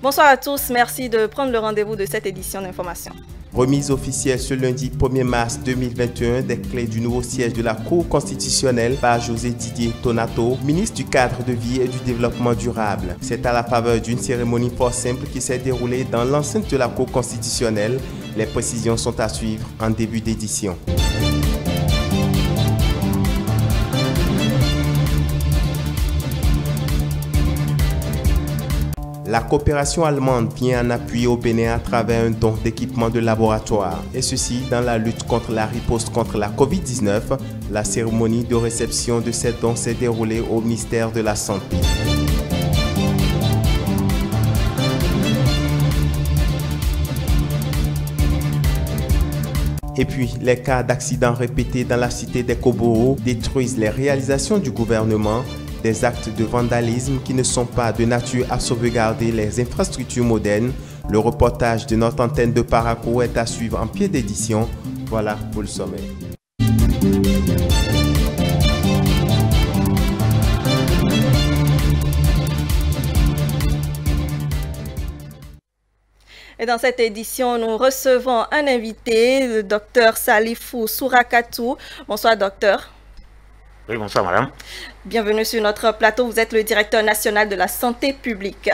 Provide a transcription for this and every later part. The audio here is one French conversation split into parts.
Bonsoir à tous, merci de prendre le rendez-vous de cette édition d'information. Remise officielle ce lundi 1er mars 2021 des clés du nouveau siège de la Cour constitutionnelle par José Didier Tonato, ministre du Cadre de vie et du Développement durable. C'est à la faveur d'une cérémonie fort simple qui s'est déroulée dans l'enceinte de la Cour constitutionnelle. Les précisions sont à suivre en début d'édition. La coopération allemande vient en appui au Bénin à travers un don d'équipements de laboratoire. Et ceci dans la lutte contre la riposte contre la COVID-19. La cérémonie de réception de ces dons s'est déroulée au ministère de la Santé. Et puis, les cas d'accidents répétés dans la cité des Koboro détruisent les réalisations du gouvernement. Des actes de vandalisme qui ne sont pas de nature à sauvegarder les infrastructures modernes. Le reportage de notre antenne de Parakou est à suivre en pied d'édition. Voilà pour le sommet. Et dans cette édition, nous recevons un invité, le docteur Salifou Sourakatou. Bonsoir, docteur. Oui, bonsoir madame. Bienvenue sur notre plateau. Vous êtes le directeur national de la santé publique.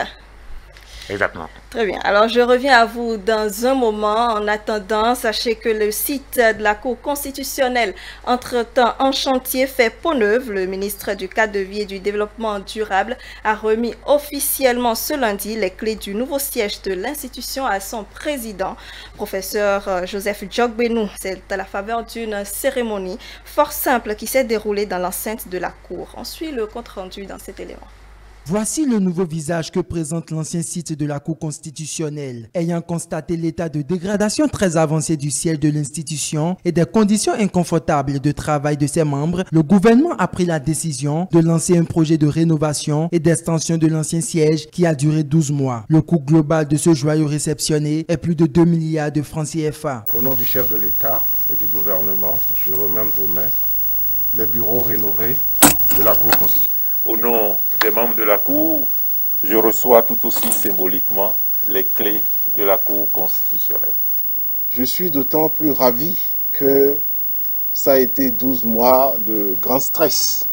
Exactement. Très bien. Alors, je reviens à vous dans un moment. En attendant, sachez que le site de la Cour constitutionnelle, entre-temps en chantier, fait peau neuve. Le ministre du Cadre de vie et du Développement durable a remis officiellement ce lundi les clés du nouveau siège de l'institution à son président, professeur Joseph Djogbenou. C'est à la faveur d'une cérémonie fort simple qui s'est déroulée dans l'enceinte de la Cour. On suit le compte-rendu dans cet élément. Voici le nouveau visage que présente l'ancien site de la Cour constitutionnelle. Ayant constaté l'état de dégradation très avancé du siège de l'institution et des conditions inconfortables de travail de ses membres, le gouvernement a pris la décision de lancer un projet de rénovation et d'extension de l'ancien siège qui a duré 12 mois. Le coût global de ce joyau réceptionné est plus de 2 milliards de francs CFA. Au nom du chef de l'État et du gouvernement, je remets entre vos mains les bureaux rénovés de la Cour constitutionnelle. Au nom des membres de la Cour, je reçois tout aussi symboliquement les clés de la Cour constitutionnelle. Je suis d'autant plus ravi que ça a été 12 mois de grand stress,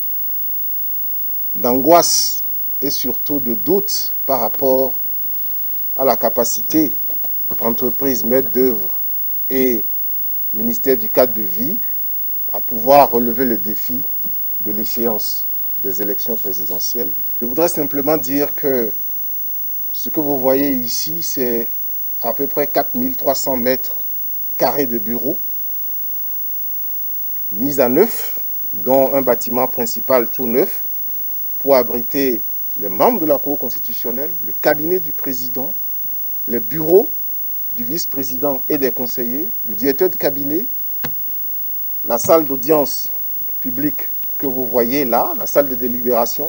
d'angoisse et surtout de doute par rapport à la capacité entreprise, maître d'œuvre et ministère du Cadre de vie à pouvoir relever le défi de l'échéance des élections présidentielles. Je voudrais simplement dire que ce que vous voyez ici, c'est à peu près 4300 mètres carrés de bureaux mis à neuf, dont un bâtiment principal tout neuf pour abriter les membres de la Cour constitutionnelle, le cabinet du président, les bureaux du vice-président et des conseillers, le directeur de cabinet, la salle d'audience publique que vous voyez là, la salle de délibération,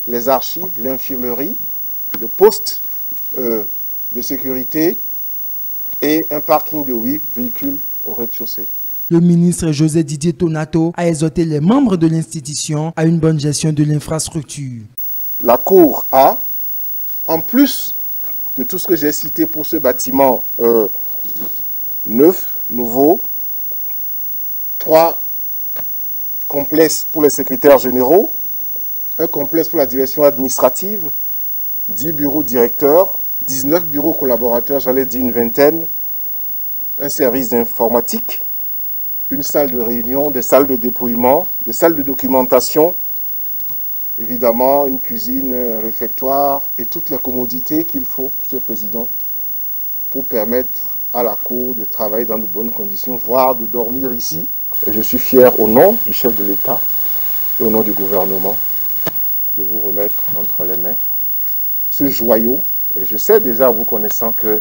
les archives, l'infirmerie, le poste de sécurité et un parking de 8 véhicules au rez-de-chaussée. Le ministre José Didier Tonato a exhorté les membres de l'institution à une bonne gestion de l'infrastructure. La Cour a, en plus de tout ce que j'ai cité pour ce bâtiment neuf, nouveau, 3 complexes pour les secrétaires généraux, un complexe pour la direction administrative, 10 bureaux directeurs, 19 bureaux collaborateurs, j'allais dire une vingtaine, un service d'informatique, une salle de réunion, des salles de dépouillement, des salles de documentation, évidemment une cuisine, un réfectoire et toutes les commodités qu'il faut, Monsieur le Président, pour permettre à la Cour de travailler dans de bonnes conditions, voire de dormir ici. Et je suis fier au nom du chef de l'État et au nom du gouvernement de vous remettre entre les mains ce joyau. Et je sais déjà, vous connaissant, que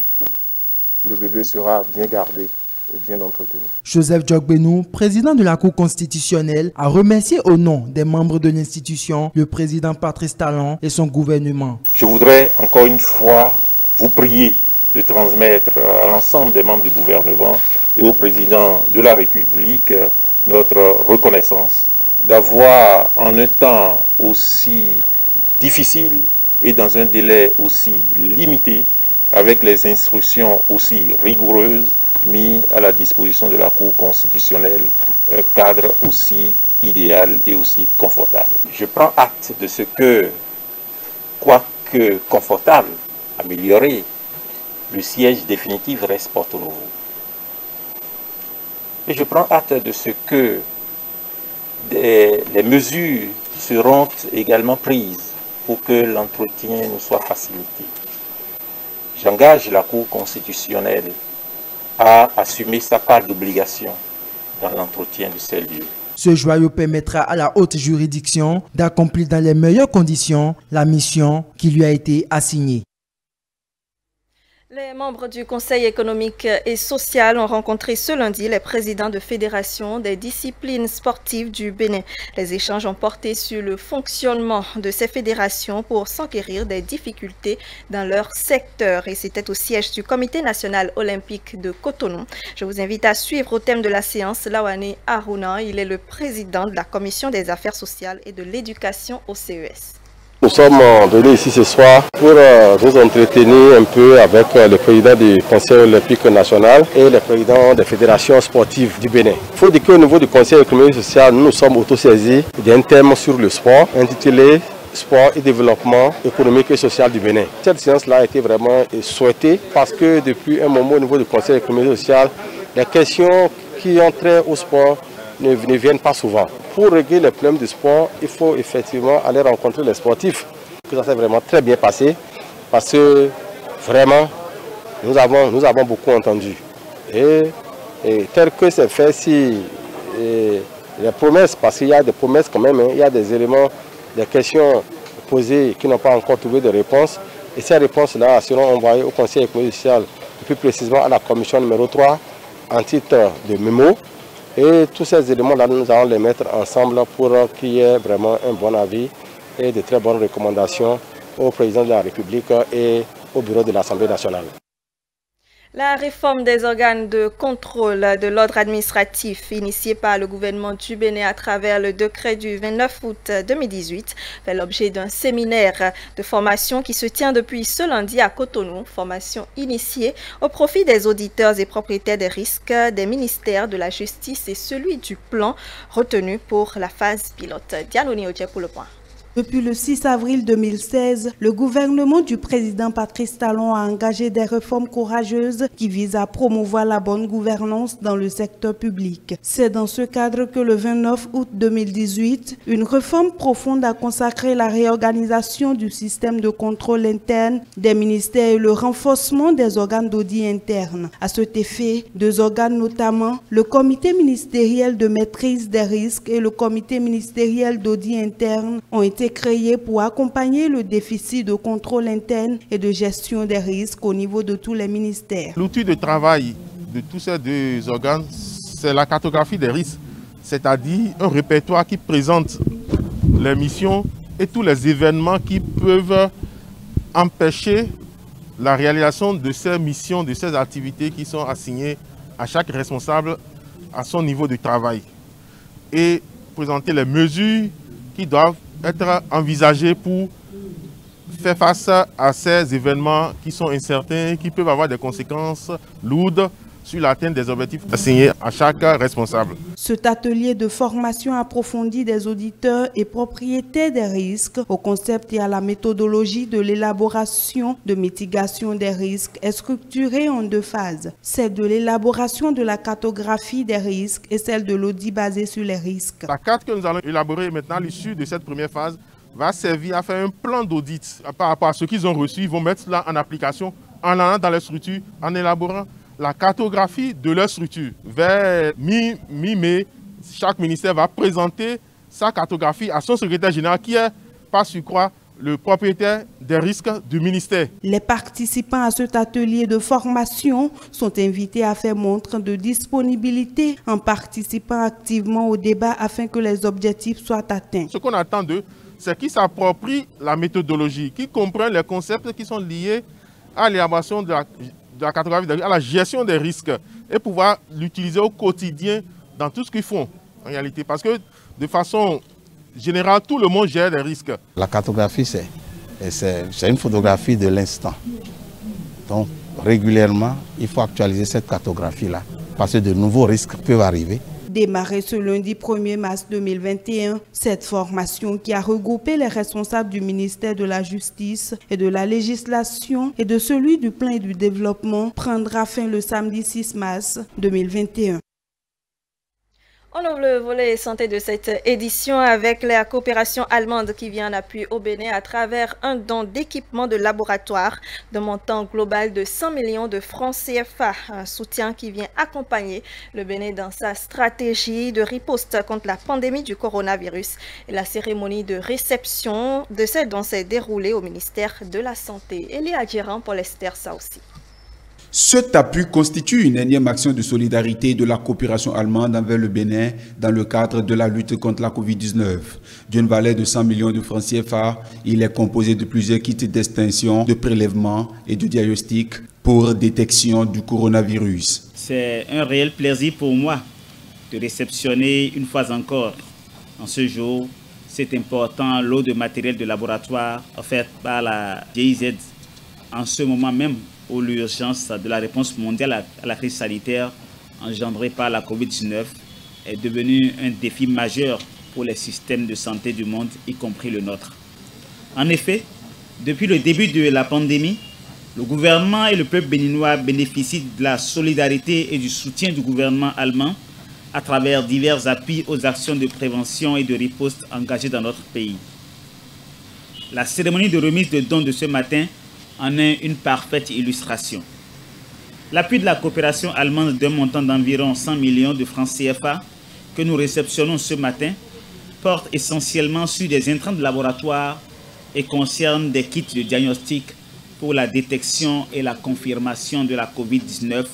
le bébé sera bien gardé et bien entretenu. Joseph Djogbenou, président de la Cour constitutionnelle, a remercié au nom des membres de l'institution le président Patrice Talon et son gouvernement. Je voudrais encore une fois vous prier de transmettre à l'ensemble des membres du gouvernement et au président de la République notre reconnaissance d'avoir en un temps aussi difficile et dans un délai aussi limité, avec les instructions aussi rigoureuses, mis à la disposition de la Cour constitutionnelle un cadre aussi idéal et aussi confortable. Je prends acte de ce que, quoique confortable, amélioré, le siège définitif reste Porto Novo. Et je prends acte de ce que les mesures seront également prises pour que l'entretien nous soit facilité. J'engage la Cour constitutionnelle à assumer sa part d'obligation dans l'entretien de ces lieux. Ce joyau permettra à la haute juridiction d'accomplir dans les meilleures conditions la mission qui lui a été assignée. Les membres du Conseil économique et social ont rencontré ce lundi les présidents de fédérations des disciplines sportives du Bénin. Les échanges ont porté sur le fonctionnement de ces fédérations pour s'enquérir des difficultés dans leur secteur. Et c'était au siège du Comité national olympique de Cotonou. Je vous invite à suivre au thème de la séance Lawane Aruna. Il est le président de la Commission des affaires sociales et de l'éducation au CES. Nous sommes venus ici ce soir pour nous entretenir un peu avec le président du Conseil olympique national et le président des fédérations sportives du Bénin. Il faut dire qu'au niveau du Conseil économique et social, nous nous sommes autosaisis d'un thème sur le sport intitulé Sport et développement économique et social du Bénin. Cette séance-là a été vraiment souhaitée parce que depuis un moment au niveau du Conseil économique et social, les questions qui ont trait au sport ne viennent pas souvent. Pour régler les problèmes du sport, il faut effectivement aller rencontrer les sportifs. Ça s'est vraiment très bien passé parce que vraiment, nous avons beaucoup entendu. Et tel que c'est fait, si les promesses, parce qu'il y a des promesses quand même, il y a des éléments, des questions posées qui n'ont pas encore trouvé de réponse. Et ces réponses-là seront envoyées au Conseil économique et social, et plus précisément à la commission numéro 3, en titre de mémo. Et tous ces éléments-là, nous allons les mettre ensemble pour qu'il y ait vraiment un bon avis et de très bonnes recommandations au président de la République et au bureau de l'Assemblée nationale. La réforme des organes de contrôle de l'ordre administratif initiée par le gouvernement du Bénin à travers le décret du 29 août 2018 fait l'objet d'un séminaire de formation qui se tient depuis ce lundi à Cotonou, formation initiée au profit des auditeurs et propriétaires des risques des ministères de la Justice et celui du plan retenu pour la phase pilote. Dialoni Oje pour le point. Depuis le 6 avril 2016, le gouvernement du président Patrice Talon a engagé des réformes courageuses qui visent à promouvoir la bonne gouvernance dans le secteur public. C'est dans ce cadre que le 29 août 2018, une réforme profonde a consacré la réorganisation du système de contrôle interne des ministères et le renforcement des organes d'audit interne. À cet effet, deux organes notamment, le comité ministériel de maîtrise des risques et le comité ministériel d'audit interne ont été créé pour accompagner le déficit de contrôle interne et de gestion des risques au niveau de tous les ministères. L'outil de travail de tous ces deux organes, c'est la cartographie des risques, c'est-à-dire un répertoire qui présente les missions et tous les événements qui peuvent empêcher la réalisation de ces missions, de ces activités qui sont assignées à chaque responsable à son niveau de travail et présenter les mesures qui doivent être envisagées pour faire face à ces événements qui sont incertains, qui peuvent avoir des conséquences lourdes sur l'atteinte des objectifs assignés à chaque responsable. Cet atelier de formation approfondie des auditeurs et propriétaires des risques au concept et à la méthodologie de l'élaboration de mitigation des risques est structuré en deux phases. Celle de l'élaboration de la cartographie des risques et celle de l'audit basé sur les risques. La carte que nous allons élaborer maintenant à l'issue de cette première phase va servir à faire un plan d'audit par rapport à ce qu'ils ont reçu. Ils vont mettre cela en application en allant dans les structures, en élaborant la cartographie de leur structure. Vers mi-mai, chaque ministère va présenter sa cartographie à son secrétaire général qui est, par surcroît, le propriétaire des risques du ministère. Les participants à cet atelier de formation sont invités à faire montre de disponibilité en participant activement au débat afin que les objectifs soient atteints. Ce qu'on attend d'eux, c'est qu'ils s'approprient la méthodologie, qu'ils comprennent les concepts qui sont liés à l'élaboration de la la cartographie des risques à la gestion des risques et pouvoir l'utiliser au quotidien dans tout ce qu'ils font en réalité. Parce que de façon générale, tout le monde gère des risques. La cartographie, c'est une photographie de l'instant. Donc régulièrement, il faut actualiser cette cartographie-là parce que de nouveaux risques peuvent arriver. Démarrée ce lundi 1er mars 2021, cette formation qui a regroupé les responsables du ministère de la Justice et de la législation et de celui du plan et du développement prendra fin le samedi 6 mars 2021. On ouvre le volet santé de cette édition avec la coopération allemande qui vient en appui au Bénin à travers un don d'équipement de laboratoire d'un montant global de 100 millions de francs CFA. Un soutien qui vient accompagner le Bénin dans sa stratégie de riposte contre la pandémie du coronavirus. Et la cérémonie de réception de ces dons s'est déroulée au ministère de la Santé. Elia Djiran pour l'Esther, ça aussi. Cet appui constitue une énième action de solidarité de la coopération allemande envers le Bénin dans le cadre de la lutte contre la Covid-19. D'une valeur de 100 millions de francs CFA, il est composé de plusieurs kits d'extinction, de prélèvement et de diagnostic pour détection du coronavirus. C'est un réel plaisir pour moi de réceptionner une fois encore, en ce jour, cet important lot de matériel de laboratoire offert par la GIZ en ce moment même où l'urgence de la réponse mondiale à la crise sanitaire engendrée par la Covid-19 est devenue un défi majeur pour les systèmes de santé du monde, y compris le nôtre. En effet, depuis le début de la pandémie, le gouvernement et le peuple béninois bénéficient de la solidarité et du soutien du gouvernement allemand à travers divers appuis aux actions de prévention et de riposte engagées dans notre pays. La cérémonie de remise de dons de ce matin en est une parfaite illustration. L'appui de la coopération allemande d'un montant d'environ 100 millions de francs CFA que nous réceptionnons ce matin porte essentiellement sur des intrants de laboratoire et concerne des kits de diagnostic pour la détection et la confirmation de la COVID-19,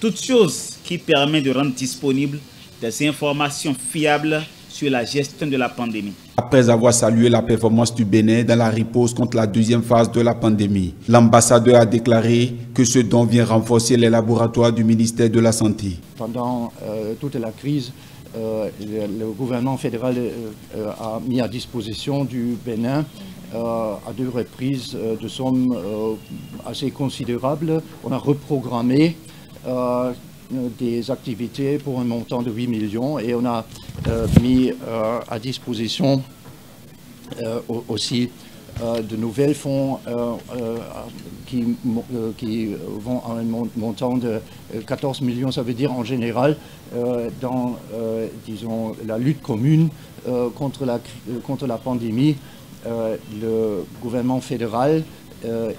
toute chose qui permet de rendre disponibles des informations fiables sur la gestion de la pandémie. Après avoir salué la performance du Bénin dans la riposte contre la deuxième phase de la pandémie, l'ambassadeur a déclaré que ce don vient renforcer les laboratoires du ministère de la Santé. Pendant toute la crise, le gouvernement fédéral a mis à disposition du Bénin à 2 reprises de sommes assez considérables. On a reprogrammé des activités pour un montant de 8 millions et on a mis à disposition aussi de nouvelles fonds qui vont à un montant de 14 millions, ça veut dire en général dans disons, la lutte commune contre la pandémie, le gouvernement fédéral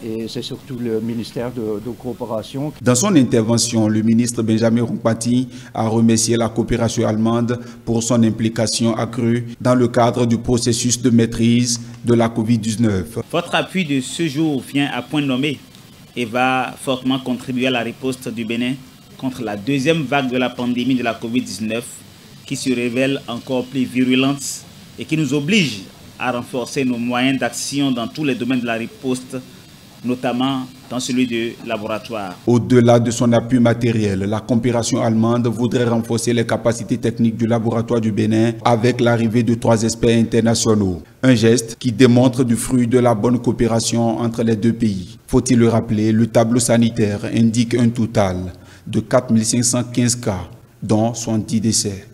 et c'est surtout le ministère de coopération. Dans son intervention, le ministre Benjamin Rumpati a remercié la coopération allemande pour son implication accrue dans le cadre du processus de maîtrise de la Covid-19. Votre appui de ce jour vient à point nommé et va fortement contribuer à la riposte du Bénin contre la deuxième vague de la pandémie de la Covid-19 qui se révèle encore plus virulente et qui nous oblige à renforcer nos moyens d'action dans tous les domaines de la riposte, notamment dans celui du laboratoire. Au-delà de son appui matériel, la coopération allemande voudrait renforcer les capacités techniques du laboratoire du Bénin avec l'arrivée de 3 experts internationaux. Un geste qui démontre du fruit de la bonne coopération entre les 2 pays. Faut-il le rappeler, le tableau sanitaire indique un total de 4 515 cas, dont 70 décès.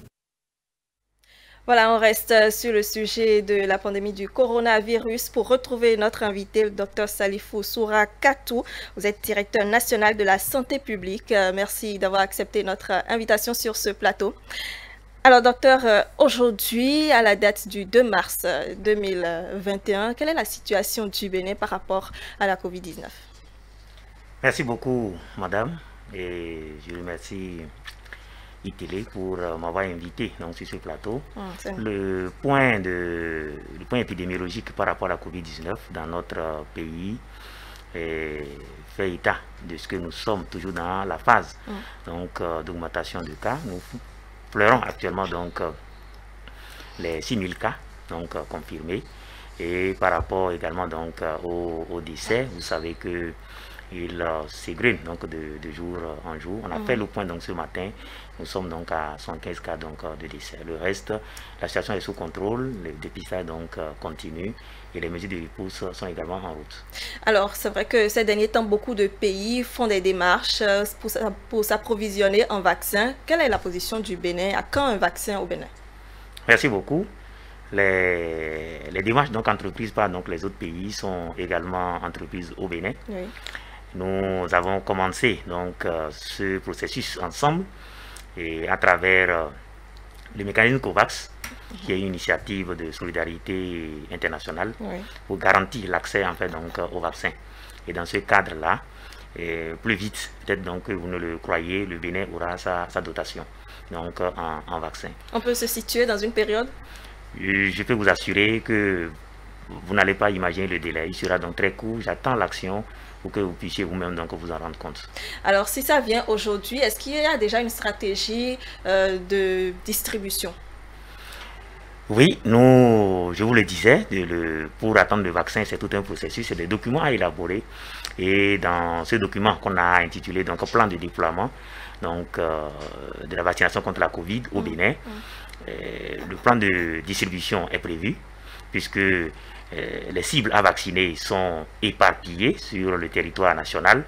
Voilà, on reste sur le sujet de la pandémie du coronavirus pour retrouver notre invité, le Dr Salifou Soura Katou. Vous êtes directeur national de la santé publique. Merci d'avoir accepté notre invitation sur ce plateau. Alors, docteur, aujourd'hui, à la date du 2 mars 2021, quelle est la situation du Bénin par rapport à la Covid-19? Merci beaucoup, madame, et je remercie ITélé pour m'avoir invité donc, sur ce plateau. Le point épidémiologique par rapport à la Covid-19 dans notre pays fait état de ce que nous sommes toujours dans la phase d'augmentation de cas. Nous pleurons actuellement donc les 6000 cas donc confirmés, et par rapport également donc aux décès, vous savez que il s'égrène donc de jour en jour. On a fait le point donc ce matin. Nous sommes donc à 115 cas donc, de décès. Le reste, la situation est sous contrôle, le dépistage donc continue et les mesures de repousse sont également en route. Alors, c'est vrai que ces derniers temps, beaucoup de pays font des démarches pour s'approvisionner en vaccins. Quelle est la position du Bénin? À quand un vaccin au Bénin? Merci beaucoup. Les démarches donc entreprises par donc, les autres pays sont également entreprises au Bénin. Oui. Nous avons commencé donc ce processus ensemble et à travers le mécanisme COVAX, qui est une initiative de solidarité internationale pour garantir l'accès en fait donc au vaccin. Et dans ce cadre-là, plus vite, peut-être donc que vous ne le croyez, le Bénin aura sa dotation donc en vaccin. On peut se situer dans une période? Je peux vous assurer que vous n'allez pas imaginer le délai. Il sera donc très court. J'attends l'action pour que vous puissiez vous-même donc vous en rendre compte. Alors, si ça vient aujourd'hui, est-ce qu'il y a déjà une stratégie de distribution? Oui, je vous le disais, pour attendre le vaccin, c'est tout un processus, c'est des documents à élaborer. Et dans ce document qu'on a intitulé donc plan de déploiement donc, de la vaccination contre la Covid au Bénin, le plan de distribution est prévu, puisque les cibles à vacciner sont éparpillées sur le territoire national.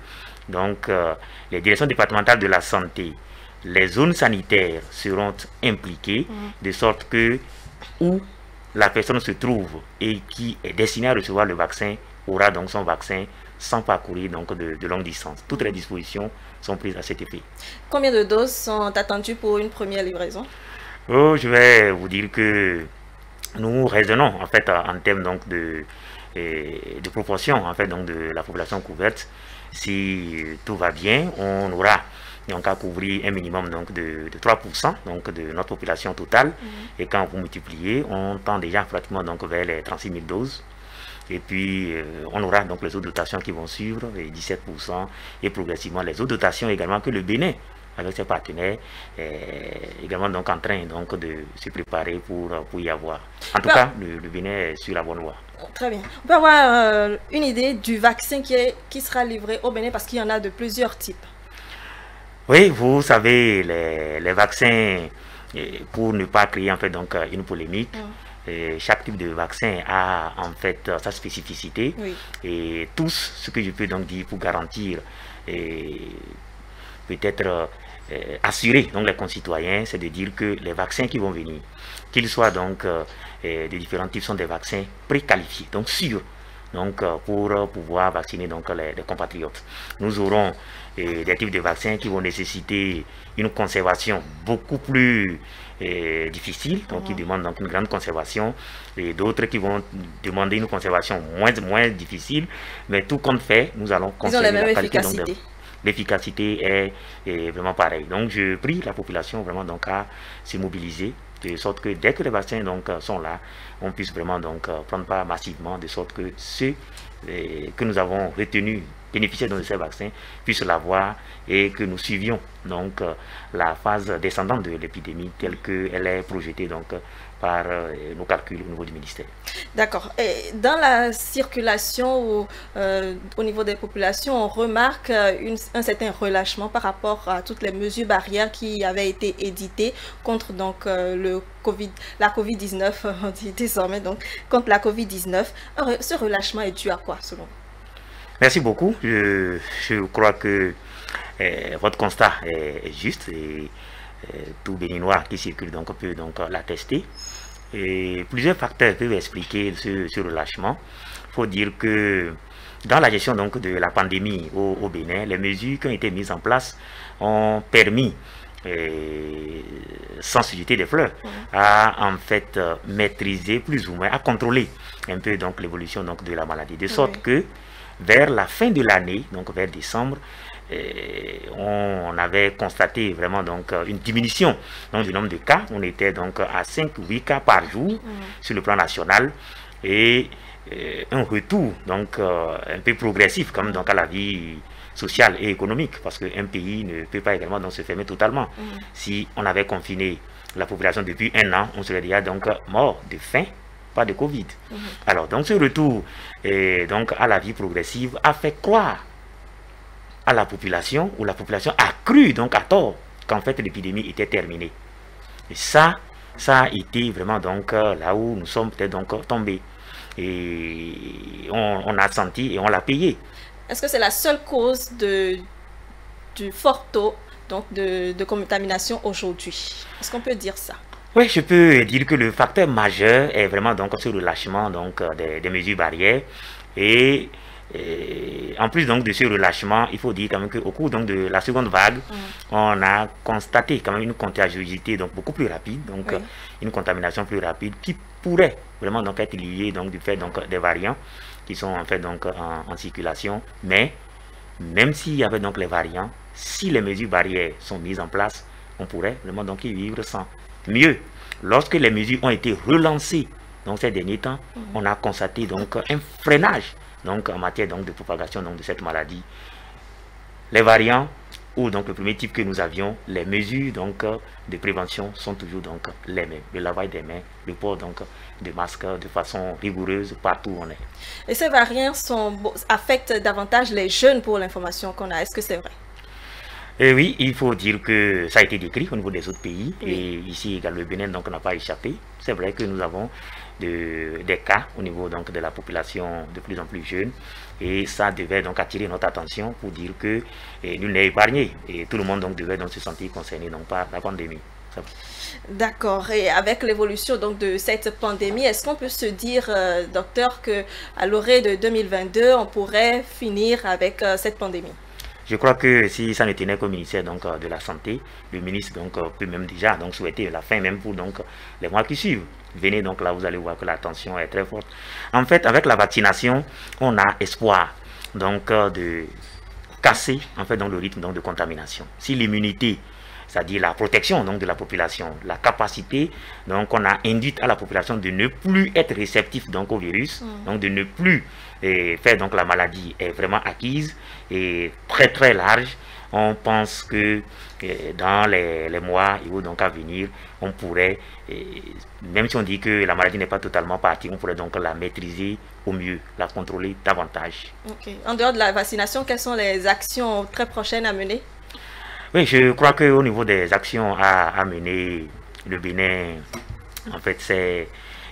Donc, les directions départementales de la santé, les zones sanitaires seront impliquées, de sorte que où la personne se trouve et qui est destinée à recevoir le vaccin aura donc son vaccin sans parcourir donc de longue distance. Toutes les dispositions sont prises à cet effet. Combien de doses sont attendues pour une première livraison? Je vais vous dire que nous raisonnons en fait en termes donc de proportion en fait donc de la population couverte. Si tout va bien, on aura donc à couvrir un minimum donc de 3% donc de notre population totale. Et quand vous multipliez, on tend déjà pratiquement donc vers les 36 000 doses. Et puis on aura donc les autres dotations qui vont suivre, les 17%, et progressivement les autres dotations également que le Bénin avec ses partenaires également donc en train donc de se préparer pour y avoir. En tout cas, le Bénin est sur la bonne voie. Très bien. On peut avoir une idée du vaccin qui sera livré au Bénin parce qu'il y en a de plusieurs types. Oui, vous savez, les vaccins, pour ne pas créer en fait donc une polémique, chaque type de vaccin a en fait sa spécificité. Et tous, ce que je peux donc dire pour garantir peut-être assurer donc les concitoyens, c'est de dire que les vaccins qui vont venir, qu'ils soient donc de différents types, sont des vaccins préqualifiés, donc sûrs, donc pour pouvoir vacciner donc les compatriotes. Nous aurons des types de vaccins qui vont nécessiter une conservation beaucoup plus difficile, donc qui demandent donc une grande conservation, et d'autres qui vont demander une conservation moins difficile, mais tout compte fait, nous allons conserver la qualité. Donc, l'efficacité est vraiment pareille. Donc je prie la population vraiment donc à se mobiliser de sorte que dès que les vaccins donc sont là, on puisse vraiment donc prendre part massivement, de sorte que ceux que nous avons retenus bénéficier de ces vaccins puissent l'avoir et que nous suivions donc la phase descendante de l'épidémie telle qu'elle est projetée donc par nos calculs au niveau du ministère. D'accord. Et dans la circulation au niveau des populations, on remarque un certain relâchement par rapport à toutes les mesures barrières qui avaient été éditées contre donc la Covid-19, on dit désormais donc contre la Covid-19. Ce relâchement est dû à quoi selon vous? Merci beaucoup. Je crois que votre constat est juste et tout Béninois qui circule donc peut donc l'attester. Et plusieurs facteurs peuvent expliquer ce relâchement. Il faut dire que dans la gestion donc de la pandémie au Bénin, les mesures qui ont été mises en place ont permis, sans se jeter des fleurs, à en fait maîtriser plus ou moins, à contrôler un peu donc l'évolution donc de la maladie, de sorte que vers la fin de l'année, donc vers décembre, on avait constaté vraiment donc une diminution donc, du nombre de cas. On était donc à 5-8 cas par jour sur le plan national et un retour donc un peu progressif quand même donc à la vie sociale et économique, parce qu'un pays ne peut pas également donc se fermer totalement. Si on avait confiné la population depuis 1 an, on serait déjà donc mort de faim, pas de Covid. Alors donc ce retour donc à la vie progressive a fait croire à la population, où la population a cru donc à tort qu'en fait l'épidémie était terminée. Et ça a été vraiment donc là où nous sommes peut-être donc tombés. Et on a senti et on l'a payé. Est-ce que c'est la seule cause du fort taux donc de contamination aujourd'hui? Est-ce qu'on peut dire ça? Oui, je peux dire que le facteur majeur est vraiment donc ce relâchement donc des mesures barrières. Et en plus donc de ce relâchement, il faut dire quand même qu'au cours donc de la seconde vague, on a constaté quand même une contagiosité donc beaucoup plus rapide, donc une contamination plus rapide qui pourrait vraiment donc être liée donc du fait donc des variants qui sont en fait donc en circulation. Mais même s'il y avait donc les variants, si les mesures barrières sont mises en place, on pourrait vraiment donc y vivre sans. Mieux, lorsque les mesures ont été relancées donc ces derniers temps, on a constaté donc un freinage donc en matière donc de propagation donc de cette maladie. Les variants ou donc le premier type que nous avions, les mesures donc de prévention sont toujours donc les mêmes. Le lavage des mains, le port donc de masques de façon rigoureuse partout où on est. Et ces variants affectent davantage les jeunes pour l'information qu'on a. Est-ce que c'est vrai? Et oui, il faut dire que ça a été décrit au niveau des autres pays. Et ici également le Bénin donc n'a pas échappé. C'est vrai que nous avons des cas au niveau donc de la population de plus en plus jeune. Et ça devait donc attirer notre attention pour dire que nul n'est épargné. Et tout le monde donc devait donc se sentir concerné donc par la pandémie. D'accord. Et avec l'évolution donc de cette pandémie, est-ce qu'on peut se dire, docteur, qu'à l'orée de 2022, on pourrait finir avec cette pandémie? Je crois que si ça ne tenait qu'au ministère donc, de la Santé, le ministre donc, peut même déjà donc, souhaiter la fin même pour donc, les mois qui suivent. Venez donc là, vous allez voir que la tension est très forte. En fait, avec la vaccination, on a espoir donc, de casser en fait, donc, le rythme donc, de contamination. Si l'immunité, c'est-à-dire la protection donc, de la population, la capacité donc, on a induite à la population de ne plus être réceptif donc, au virus, donc de ne plus faire donc, la maladie est vraiment acquise et très très large. On pense que dans les mois donc, à venir, on pourrait, même si on dit que la maladie n'est pas totalement partie, on pourrait donc la maîtriser au mieux, la contrôler davantage. Okay. En dehors de la vaccination, quelles sont les actions très prochaines à mener? Oui, je crois qu'au niveau des actions à mener, le Bénin, en fait, c'est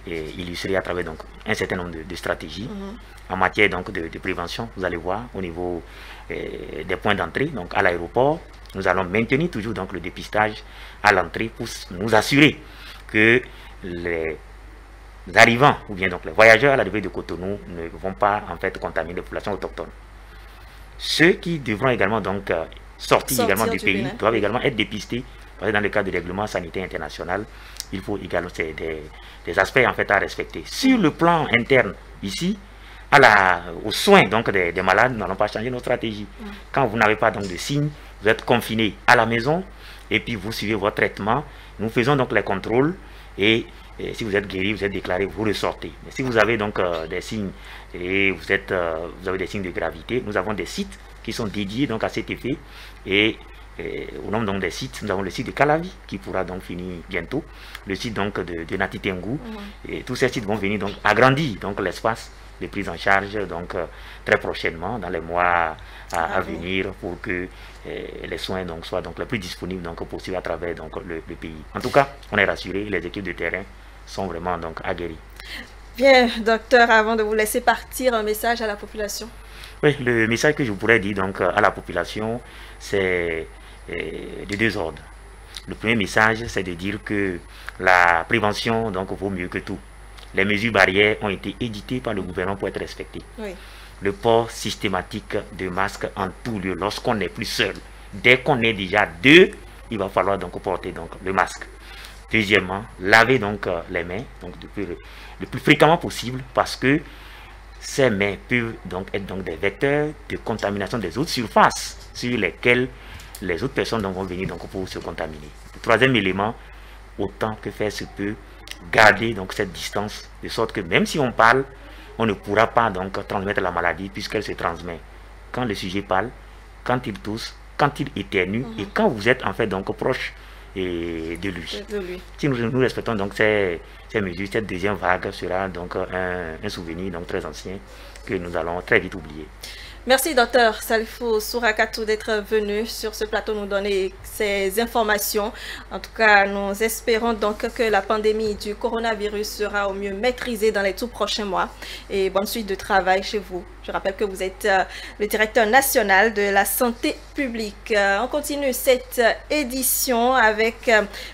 illustré à travers donc, un certain nombre de stratégies. En matière donc, de prévention, vous allez voir, au niveau des points d'entrée, donc à l'aéroport, nous allons maintenir toujours donc, le dépistage à l'entrée pour nous assurer que les arrivants ou bien donc les voyageurs à l'arrivée de Cotonou ne vont pas en fait contaminer les populations autochtones. Ceux qui devront également donc sortir également du pays doivent également être dépistés parce que dans le cadre du règlement sanitaire international, il faut également des aspects en fait à respecter. Sur le plan interne ici, aux soins donc des malades, nous n'allons pas changer nos stratégies. Quand vous n'avez pas donc de signes, vous êtes confiné à la maison et puis vous suivez votre traitement. Nous faisons donc les contrôles et si vous êtes guéri, vous êtes déclaré, vous ressortez. Mais si vous avez donc des signes et vous avez des signes de gravité, nous avons des sites qui sont dédiés donc à cet effet et au nom donc des sites, nous avons le site de Calavi qui pourra donc finir bientôt, le site donc de Natitengu et tous ces sites vont venir donc agrandir donc l'espace de prise en charge donc très prochainement dans les mois à venir pour que les soins donc soient donc les plus disponibles donc possible à travers donc le pays. En tout cas, on est rassuré, les équipes de terrain sont vraiment donc aguerries. Bien, docteur, avant de vous laisser partir, un message à la population. Oui, le message que je pourrais dire donc à la population, c'est de deux ordres. Le premier message, c'est de dire que la prévention donc vaut mieux que tout. Les mesures barrières ont été éditées par le gouvernement pour être respectées. Oui. Le port systématique de masques en tout lieu, lorsqu'on n'est plus seul. Dès qu'on est déjà deux, il va falloir donc porter donc, le masque. Deuxièmement, laver donc les mains donc, le plus fréquemment possible parce que ces mains peuvent donc être donc, des vecteurs de contamination des autres surfaces sur lesquelles les autres personnes donc, vont venir donc, pour se contaminer. Le troisième élément, autant que faire se peut, garder donc cette distance de sorte que même si on parle, on ne pourra pas donc transmettre la maladie puisqu'elle se transmet quand le sujet parle, quand il tousse, quand il éternue et quand vous êtes en fait donc proche de lui. Si nous respectons donc ces mesures, cette deuxième vague sera donc un souvenir donc très ancien que nous allons très vite oublier. Merci, docteur Salifou Sourakatou, d'être venu sur ce plateau nous donner ces informations. En tout cas, nous espérons donc que la pandémie du coronavirus sera au mieux maîtrisée dans les tout prochains mois. Et bonne suite de travail chez vous. Je rappelle que vous êtes le directeur national de la santé publique. On continue cette édition avec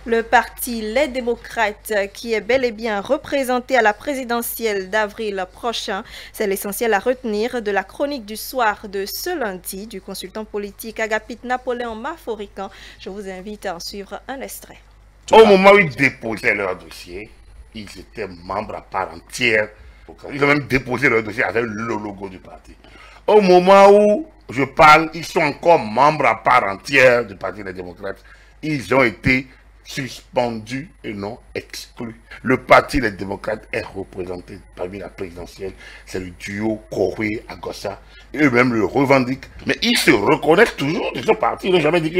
le parti Les Démocrates qui est bel et bien représenté à la présidentielle d'avril prochain. C'est l'essentiel à retenir de la chronique du soir de ce lundi du consultant politique Agapit Napoléon Maforican. Je vous invite à en suivre un extrait. Au moment où ils déposaient leur dossier, ils étaient membres à part entière. Ils ont même déposé leur dossier avec le logo du parti. Au moment où je parle, ils sont encore membres à part entière du Parti des démocrates. Ils ont été suspendus et non exclus. Le Parti des démocrates est représenté parmi la présidentielle. C'est le duo Koré-Agossa. Eux-mêmes le revendiquent. Mais ils se reconnaissent toujours de ce parti. Ils n'ont jamais dit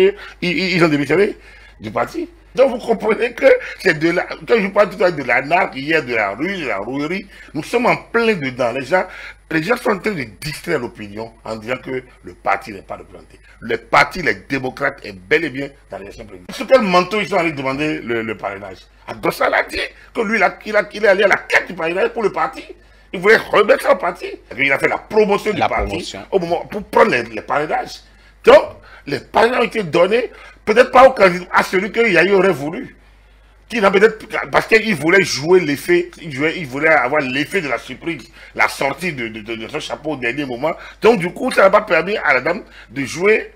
qu'ils ont démissionné du parti. Donc vous comprenez que c'est de la... Quand je parle tout à l'heure de l'anarque, hier de la rue, de la rouerie, nous sommes en plein dedans. Les gens sont en train de distraire l'opinion en disant que le parti n'est pas représenté. Le parti, les démocrates, est bel et bien dans l'élection présidentielle. Sur quel manteau ils sont allés demander le parrainage? Agossa l'a dit que lui, il est allé à la quête du parrainage pour le parti. Il voulait remettre son parti. Il a fait la promotion du parti au moment, pour prendre les parrainages. Donc, les parrainages ont été donnés, peut-être pas au candidat, à celui que Yahi aurait voulu. Parce qu'il voulait jouer l'effet, il voulait avoir l'effet de la surprise, la sortie de son chapeau au dernier moment. Donc du coup, ça n'a pas permis à la dame de jouer,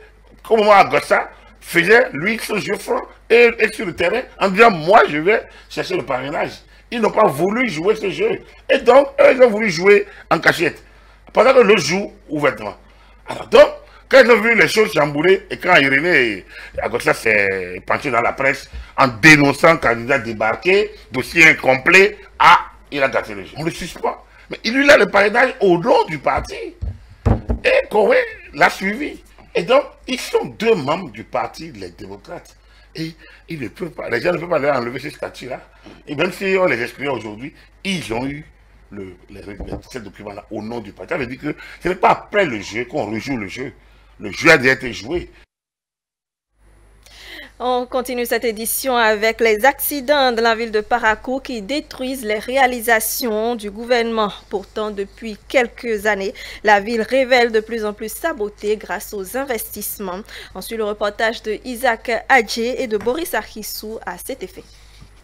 au moment où Agossa faisait, lui, son jeu franc, et sur le terrain, en disant, moi, je vais chercher le parrainage. Ils n'ont pas voulu jouer ce jeu. Et donc, eux, ils ont voulu jouer en cachette. Pendant que l'autre joue ouvertement. Alors donc, quand ils ont vu les choses chamboulées, et quand Irénée Agossa s'est penché dans la presse en dénonçant candidat débarqué, dossier incomplet, il a gâté le jeu. On le suspend. Mais il lui a le parrainage au nom du parti. Et Corée l'a suivi. Et donc, ils sont deux membres du parti, les démocrates. Et ils ne peuvent pas, les gens ne peuvent pas leur enlever ce statut-là. Et même si on les exclut aujourd'hui, ils ont eu ces documents-là au nom du parti. Ça veut dire que ce n'est pas après le jeu qu'on rejoue le jeu. Le jeu a déjà été joué. On continue cette édition avec les accidents de la ville de Parakou qui détruisent les réalisations du gouvernement. Pourtant, depuis quelques années, la ville révèle de plus en plus sa beauté grâce aux investissements. Ensuite, le reportage de Isaac Adjé et de Boris Archissou à cet effet.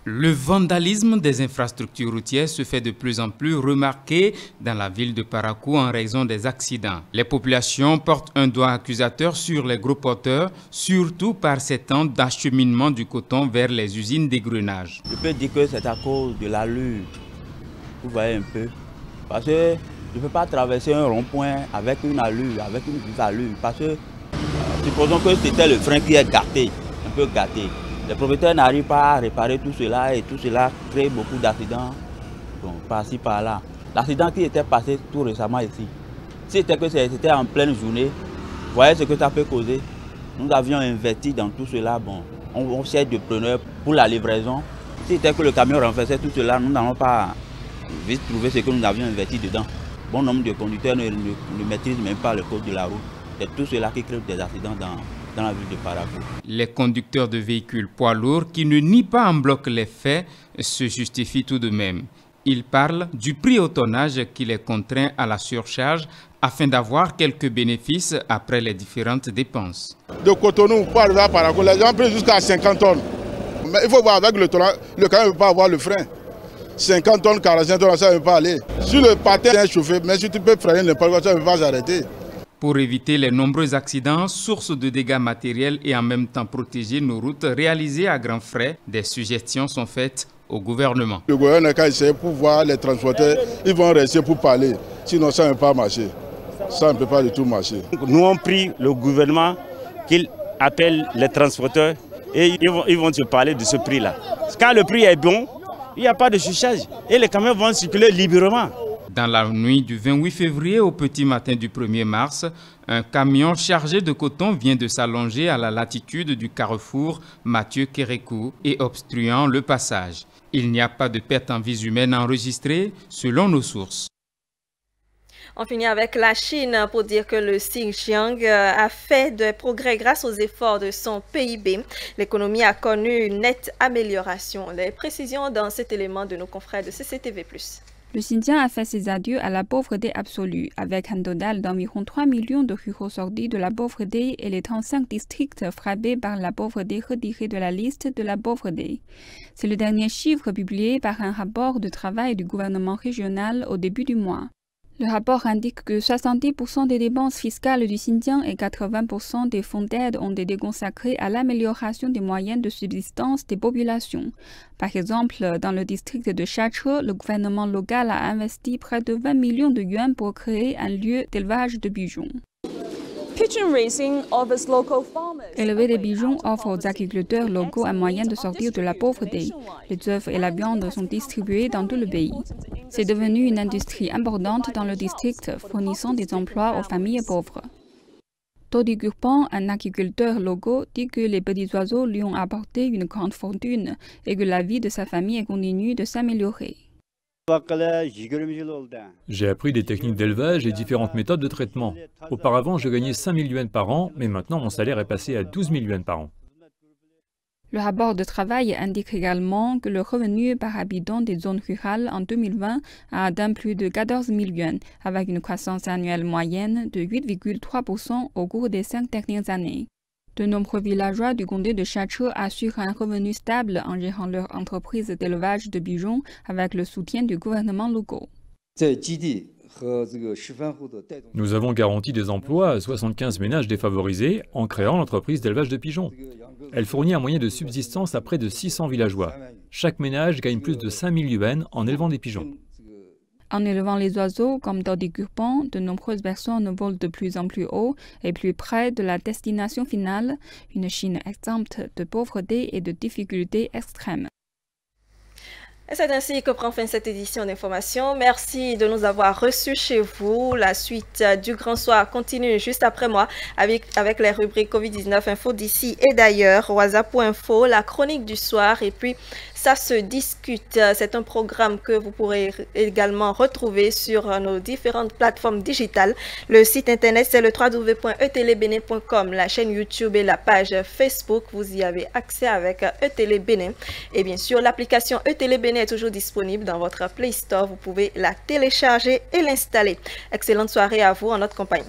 Le vandalisme des infrastructures routières se fait de plus en plus remarquer dans la ville de Parakou en raison des accidents. Les populations portent un doigt accusateur sur les gros porteurs, surtout par ces temps d'acheminement du coton vers les usines d'égrenage. Je peux dire que c'est à cause de l'allure, vous voyez un peu, parce que je ne peux pas traverser un rond-point avec une allure, avec une petite allure, parce que supposons que c'était le frein qui est gâté, un peu gâté. Les propriétaires n'arrivent pas à réparer tout cela et tout cela crée beaucoup d'accidents par-ci par-là. L'accident qui était passé tout récemment ici, si c'était en pleine journée, vous voyez ce que ça peut causer. Nous avions investi dans tout cela, on cherche de preneurs pour la livraison. Si c'était que le camion renversait tout cela, nous n'allons pas vite trouver ce que nous avions investi dedans. Bon nombre de conducteurs ne maîtrisent même pas le code de la route. C'est tout cela qui crée des accidents dans la ville de Parakou. Les conducteurs de véhicules poids lourds qui ne nient pas en bloc les faits se justifient tout de même. Ils parlent du prix au tonnage qui les contraint à la surcharge afin d'avoir quelques bénéfices après les différentes dépenses. De Cotonou pour arriver à Parakou, les gens prennent jusqu'à 50 tonnes. Mais il faut voir avec le tonnage, le camion ne peut pas avoir le frein. 50 tonnes, 45 tonnes, ça ne peut pas aller. Si le patin est chauffé, mais si tu peux freiner n'importe quoi, ça ne peut pas s'arrêter. Pour éviter les nombreux accidents, sources de dégâts matériels et en même temps protéger nos routes réalisées à grands frais, des suggestions sont faites au gouvernement. Le gouvernement a essayé pour voir les transporteurs, ils vont rester pour parler, sinon ça ne peut pas marcher. Ça ne peut pas du tout marcher. Nous avons pris le gouvernement qu'il appelle les transporteurs et ils vont se parler de ce prix-là. Quand le prix est bon, il n'y a pas de chuchage et les camions vont circuler librement. Dans la nuit du 28 février au petit matin du 1er mars, un camion chargé de coton vient de s'allonger à la latitude du carrefour Mathieu Kérékou et obstruant le passage. Il n'y a pas de perte en vies humaines enregistrée selon nos sources. On finit avec la Chine pour dire que le Xinjiang a fait des progrès grâce aux efforts de son PIB. L'économie a connu une nette amélioration. Les précisions dans cet élément de nos confrères de CCTV+. Le Xinjiang a fait ses adieux à la pauvreté absolue, avec un total d'environ 3 millions de ruraux sortis de la pauvreté et les 35 districts frappés par la pauvreté retirés de la liste de la pauvreté. C'est le dernier chiffre publié par un rapport de travail du gouvernement régional au début du mois. Le rapport indique que 70% des dépenses fiscales du Xinjiang et 80% des fonds d'aide ont été consacrés à l'amélioration des moyens de subsistance des populations. Par exemple, dans le district de Shache, le gouvernement local a investi près de 20 millions de yuans pour créer un lieu d'élevage de pigeons. Élever des pigeons offre aux agriculteurs locaux un moyen de sortir de la pauvreté. Les œufs et la viande sont distribués dans tout le pays. C'est devenu une industrie importante dans le district, fournissant des emplois aux familles pauvres. Todi Gurpan, un agriculteur local, dit que les petits oiseaux lui ont apporté une grande fortune et que la vie de sa famille continue de s'améliorer. J'ai appris des techniques d'élevage et différentes méthodes de traitement. Auparavant, je gagnais 5 000 yuans par an, mais maintenant mon salaire est passé à 12 000 yuans par an. Le rapport de travail indique également que le revenu par habitant des zones rurales en 2020 a atteint plus de 14 000 yuans, avec une croissance annuelle moyenne de 8,3% au cours des 5 dernières années. De nombreux villageois du comté de Shache assurent un revenu stable en gérant leur entreprise d'élevage de pigeons avec le soutien du gouvernement local. Nous avons garanti des emplois à 75 ménages défavorisés en créant l'entreprise d'élevage de pigeons. Elle fournit un moyen de subsistance à près de 600 villageois. Chaque ménage gagne plus de 5 000 yuans en élevant des pigeons. En élevant les oiseaux, comme Todi Gurpan, de nombreuses personnes volent de plus en plus haut et plus près de la destination finale, une Chine exempte de pauvreté et de difficultés extrêmes. Et c'est ainsi que prend fin cette édition d'information. Merci de nous avoir reçus chez vous. La suite du Grand Soir continue juste après moi avec les rubriques Covid-19 Info d'ici et d'ailleurs, Waza.info, la chronique du soir et puis ça se discute. C'est un programme que vous pourrez également retrouver sur nos différentes plateformes digitales. Le site internet, c'est le www.etelebene.com, la chaîne YouTube et la page Facebook. Vous y avez accès avec Etelebene. Et bien sûr, l'application Etelebene est toujours disponible dans votre Play Store. Vous pouvez la télécharger et l'installer. Excellente soirée à vous en notre compagnie.